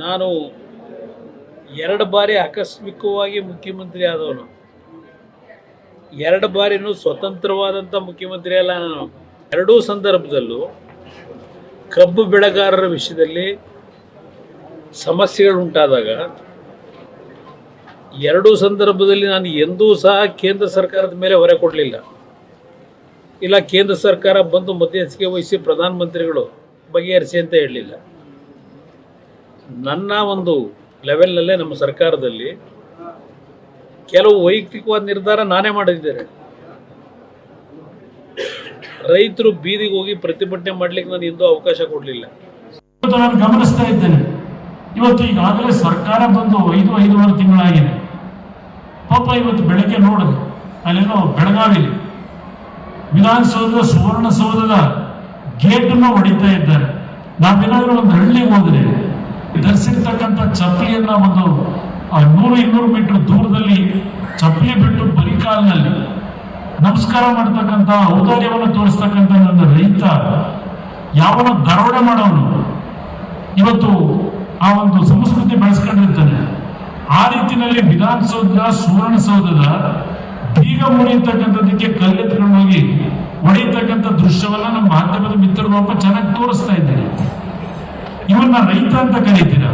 ನಾನು 2 ಬಾರಿ ಆಕಸ್ಮಿಕವಾಗಿ ಮುಖ್ಯಮಂತ್ರಿ ಆದವನು. 2 ಬಾರಿನೂ ಸ್ವತಂತ್ರವಾದಂಥ ಮುಖ್ಯಮಂತ್ರಿ ಅಲ್ಲ ನಾನು. ಎರಡೂ ಸಂದರ್ಭದಲ್ಲೂ ಕಬ್ಬು ಬೆಳೆಗಾರರ ವಿಷಯದಲ್ಲಿ ಸಮಸ್ಯೆಗಳು ಉಂಟಾದಾಗ ಎರಡೂ ಸಂದರ್ಭದಲ್ಲಿ ನಾನು ಎಂದೂ ಸಹ ಕೇಂದ್ರ ಸರ್ಕಾರದ ಮೇಲೆ ಹೊರೆ ಕೊಡಲಿಲ್ಲ. ಇಲ್ಲ ಕೇಂದ್ರ ಸರ್ಕಾರ ಬಂದು ಮಧ್ಯಸ್ಥಿಕೆ ವಹಿಸಿ ಪ್ರಧಾನಮಂತ್ರಿಗಳು ಬಗೆಹರಿಸಿ ಅಂತ ಹೇಳಲಿಲ್ಲ. ನನ್ನ ಒಂದು ಲೆವೆಲ್ನಲ್ಲೇ ನಮ್ಮ ಸರ್ಕಾರದಲ್ಲಿ ಕೆಲವು ವೈಯಕ್ತಿಕವಾದ ನಿರ್ಧಾರ ನಾನೇ ಮಾಡಿದ್ದೇನೆ. ರೈತರು ಬೀದಿಗೆ ಹೋಗಿ ಪ್ರತಿಭಟನೆ ಮಾಡಲಿಕ್ಕೆ ನಾನು ಎಂದೂ ಅವಕಾಶ ಕೊಡಲಿಲ್ಲ. ನಾನು ಗಮನಿಸ್ತಾ ಇದ್ದೇನೆ, ಇವತ್ತು ಈಗಾಗಲೇ ಸರ್ಕಾರ ಬಂದು 5-5.5 ತಿಂಗಳಾಗಿದೆ. ಪಾಪ ಇವತ್ತು ಬೆಳಗ್ಗೆ ನೋಡಿದೆ, ಅಲ್ಲೇನೋ ಬೆಳಗಾವಿಲಿ ವಿಧಾನಸೌಧದ ಸುವರ್ಣಸೌಧದ ಗೇಟನ್ನು ಹೊಡಿತಾ ಇದ್ದಾರೆ. ನಾವೇನಾದ್ರೂ ಒಂದು ಹಳ್ಳಿಗೆ ಹೋದ್ರೆ ಧರಿಸಿರ್ತಕ್ಕಂಥ ಚಪ್ಪಲಿಯನ್ನ ಒಂದು 100-200 ಮೀಟರ್ ದೂರದಲ್ಲಿ ಚಪ್ಪಲಿ ಬಿಟ್ಟು ಬರೀ ಕಾಲಿನಲ್ಲಿ ನಮಸ್ಕಾರ ಮಾಡ್ತಕ್ಕಂಥ ಔದಾರ್ಯವನ್ನು ತೋರಿಸ್ತಕ್ಕಂಥ ನನ್ನ ರೈತ ಯಾವನ ದರೋಡೆ ಮಾಡೋನು ಇವತ್ತು ಆ ಒಂದು ಸಂಸ್ಕೃತಿ ಬೆಳೆಸ್ಕೊಂಡಿರ್ತಾನೆ. ಆ ರೀತಿಯಲ್ಲಿ ವಿಧಾನಸೌಧದ ಸುವರ್ಣಸೌಧದ ಬೀಗ ಮುರಿಯತಕ್ಕಂಥದ್ದಕ್ಕೆ ಕಲ್ಲೆತ್ಕೊಂಡು ಹೋಗಿ ಹೊಡೆಯತಕ್ಕಂಥ ದೃಶ್ಯವನ್ನ ನಮ್ಮ ಮಾಧ್ಯಮದ ಮಿತ್ರರು ಚೆನ್ನಾಗಿ ತೋರಿಸ್ತಾ ಇದ್ದಾರೆ. ಇವನ್ನ ರೈತ ಅಂತ ಕರೀತೀರ.